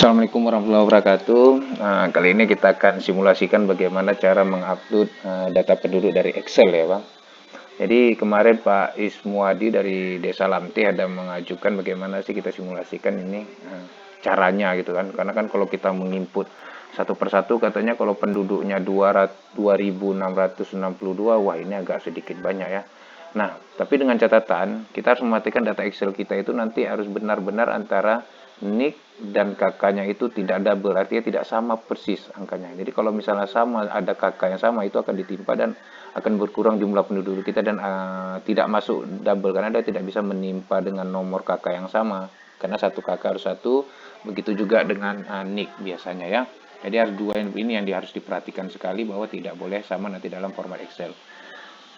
Assalamualaikum warahmatullahi wabarakatuh. Kali ini kita akan simulasikan bagaimana cara mengupload data penduduk dari Excel ya, Bang. Jadi kemarin Pak Ismuadi dari Desa Lamti ada mengajukan bagaimana sih kita simulasikan ini caranya gitu kan. Karena kan kalau kita menginput satu persatu katanya kalau penduduknya 2.662, wah ini agak sedikit banyak ya. Nah, tapi dengan catatan kita harus memastikan data Excel kita itu nanti harus benar-benar antara NIK dan kakaknya itu tidak double, artinya tidak sama persis angkanya. Jadi kalau misalnya sama, ada kakak yang sama, itu akan ditimpa dan akan berkurang jumlah penduduk kita dan tidak masuk double karena dia tidak bisa menimpa dengan nomor kakak yang sama. Karena satu kakak harus satu, begitu juga dengan NIK biasanya ya. Jadi harus dua ini yang harus diperhatikan sekali bahwa tidak boleh sama nanti dalam format Excel.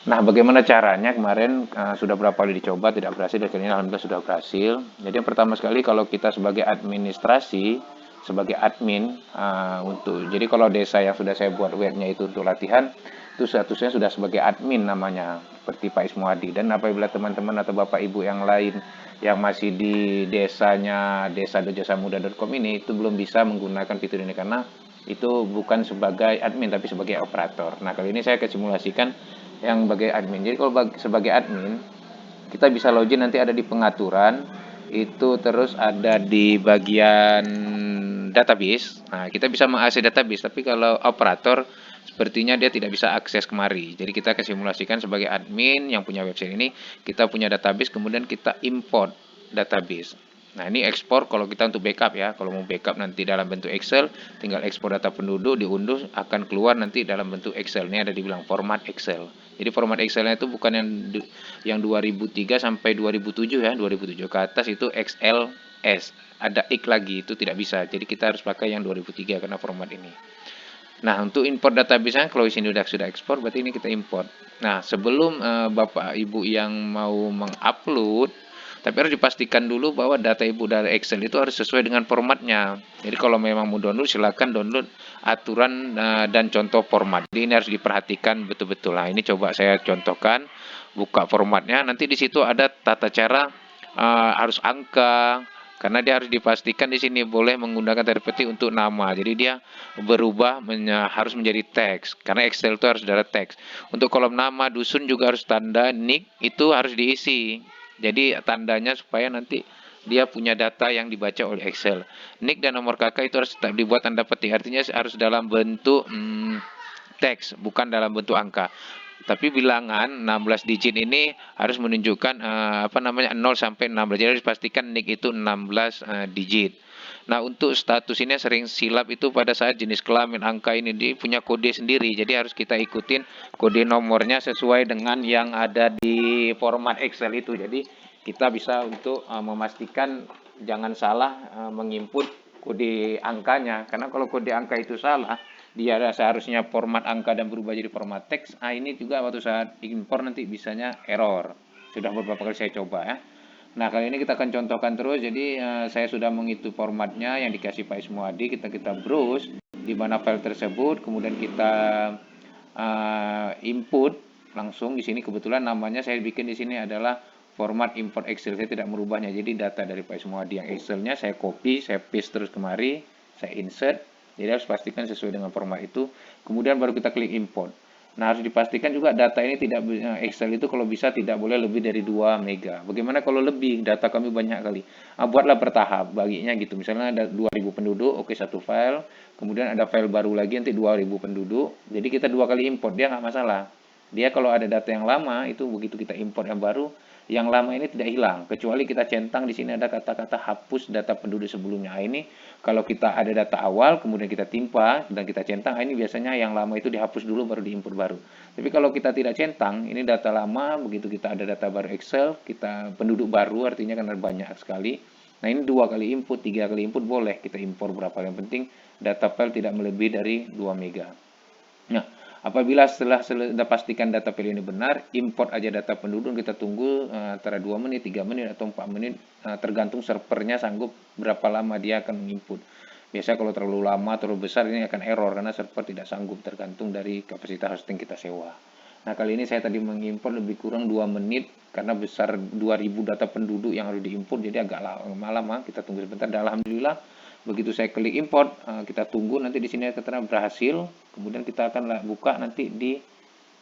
Nah, bagaimana caranya kemarin sudah berapa kali dicoba tidak berhasil dan ini alhamdulillah sudah berhasil. Jadi yang pertama sekali kalau kita sebagai administrasi, sebagai admin jadi kalau desa yang sudah saya buat webnya itu untuk latihan, itu statusnya sudah sebagai admin namanya, seperti Pak Ismuadi. Dan apabila teman-teman atau Bapak Ibu yang lain yang masih di desanya desa.jasamuda.com ini itu belum bisa menggunakan fitur ini karena itu bukan sebagai admin tapi sebagai operator. Nah, kali ini saya akan simulasikan yang sebagai admin. Jadi kalau sebagai admin, kita bisa login nanti ada di pengaturan, itu terus ada di bagian database. Nah, kita bisa mengakses database, tapi kalau operator sepertinya dia tidak bisa akses kemari. Jadi kita akan simulasikan sebagai admin yang punya website ini, kita punya database, kemudian kita import database. Nah, ini ekspor kalau kita untuk backup ya. Kalau mau backup nanti dalam bentuk Excel, tinggal ekspor data penduduk, diunduh, akan keluar nanti dalam bentuk Excel. Ini ada dibilang format Excel. Jadi format Excelnya itu bukan yang 2003 sampai 2007 ya. 2007 ke atas itu XLS. Ada X lagi, itu tidak bisa. Jadi kita harus pakai yang 2003 karena format ini. Nah, untuk import database-nya, kalau di sini sudah ekspor, berarti ini kita import. Nah, sebelum Bapak Ibu yang mau mengupload, tapi harus dipastikan dulu bahwa data Ibu dari Excel itu harus sesuai dengan formatnya. Jadi kalau memang mau download, silakan download aturan dan contoh format. Jadi ini harus diperhatikan betul-betul. Nah, ini coba saya contohkan, buka formatnya. Nanti di situ ada tata cara harus angka, karena dia harus dipastikan di sini boleh menggunakan tanda petik untuk nama. Jadi dia berubah harus menjadi teks. Karena Excel itu harus ada teks. Untuk kolom nama dusun juga harus tanda NIK itu harus diisi. Jadi tandanya supaya nanti dia punya data yang dibaca oleh Excel. NIK dan nomor kakak itu harus dibuat tanda petik. Artinya harus dalam bentuk teks, bukan dalam bentuk angka. Tapi bilangan 16 digit ini harus menunjukkan 0 sampai 16. Jadi harus pastikan NIK itu 16 digit. Nah, untuk status ini sering silap itu pada saat jenis kelamin angka ini dia punya kode sendiri. Jadi harus kita ikutin kode nomornya sesuai dengan yang ada di format Excel itu. Jadi kita bisa untuk memastikan jangan salah menginput kode angkanya. Karena kalau kode angka itu salah, dia seharusnya format angka dan berubah jadi format teks. Ini juga waktu saat impor nanti bisanya error. Sudah beberapa kali saya coba ya. Nah, kali ini kita akan contohkan terus. Jadi saya sudah menghitung formatnya yang dikasih Pak Ismuadi. Kita browse di mana file tersebut, kemudian kita input langsung di sini. Kebetulan namanya saya bikin di sini adalah format import Excel. Saya tidak merubahnya. Jadi data dari Pak Ismuadi yang Excelnya saya copy, saya paste terus kemari, saya insert. Jadi harus pastikan sesuai dengan format itu. Kemudian baru kita klik import. Nah, harus dipastikan juga data ini tidak Excel itu kalau bisa tidak boleh lebih dari 2 mega. Bagaimana kalau lebih? Data kami banyak kali. Buatlah bertahap baginya gitu. Misalnya ada 2000 penduduk, oke satu file. Kemudian ada file baru lagi nanti 2000 penduduk. Jadi kita 2 kali import, dia nggak masalah. Dia kalau ada data yang lama itu begitu kita import yang baru, yang lama ini tidak hilang, kecuali kita centang di sini ada kata-kata hapus data penduduk sebelumnya. Ini kalau kita ada data awal, kemudian kita timpa dan kita centang, ini biasanya yang lama itu dihapus dulu baru diimport baru. Tapi kalau kita tidak centang, ini data lama, begitu kita ada data baru Excel, kita penduduk baru artinya karena banyak sekali. Nah, ini 2 kali input, 3 kali input boleh kita import berapa, yang penting data file tidak melebihi dari 2 mega. Nah, apabila setelah pastikan data file ini benar, import aja data penduduk, kita tunggu antara 2 menit, 3 menit, atau 4 menit, tergantung servernya sanggup berapa lama dia akan menginput. Biasanya kalau terlalu lama, terlalu besar, ini akan error karena server tidak sanggup, tergantung dari kapasitas hosting kita sewa. Nah, kali ini saya tadi mengimpor lebih kurang 2 menit karena besar 2000 data penduduk yang harus diimpor, jadi agak lama, kita tunggu sebentar. Dan alhamdulillah begitu saya klik import, kita tunggu nanti di sini katanya berhasil. Kemudian kita akan buka nanti di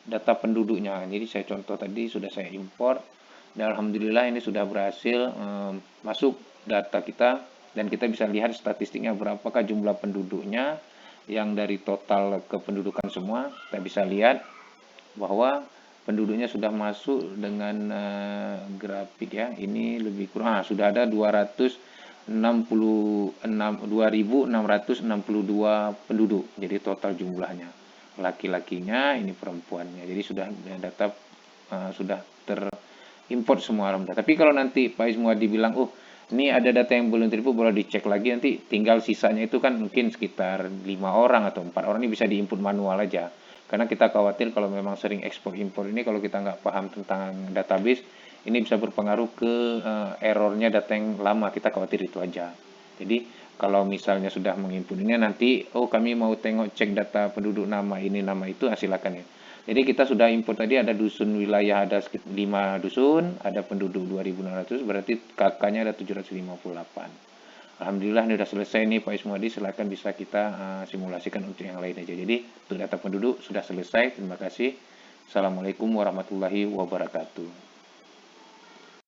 data penduduknya. Jadi saya contoh tadi sudah saya import dan alhamdulillah ini sudah berhasil masuk data kita dan kita bisa lihat statistiknya berapakah jumlah penduduknya yang dari total kependudukan semua. Kita bisa lihat bahwa penduduknya sudah masuk dengan grafik ya. Ini lebih kurang sudah ada 2.662 penduduk. Jadi total jumlahnya. Laki-lakinya, ini perempuannya. Jadi sudah data sudah terimport semua alhamdulillah. Tapi kalau nanti Pak Ismuadi bilang, oh ini ada data yang belum terinput, boleh dicek lagi nanti tinggal sisanya itu kan mungkin sekitar 5 orang atau 4 orang ini bisa diinput manual aja. Karena kita khawatir kalau memang sering ekspor impor ini kalau kita nggak paham tentang database ini bisa berpengaruh ke errornya data yang lama, kita khawatir itu aja. Jadi kalau misalnya sudah menginput ini nanti oh kami mau tengok cek data penduduk nama ini nama itu silakan ya. Jadi kita sudah import tadi ada dusun wilayah ada 5 dusun, ada penduduk 2.600 berarti kakaknya ada 758. Alhamdulillah ini sudah selesai nih Pak Ismuadi, silakan bisa kita simulasikan untuk yang lain aja. Jadi untuk data penduduk sudah selesai, terima kasih. Assalamualaikum warahmatullahi wabarakatuh.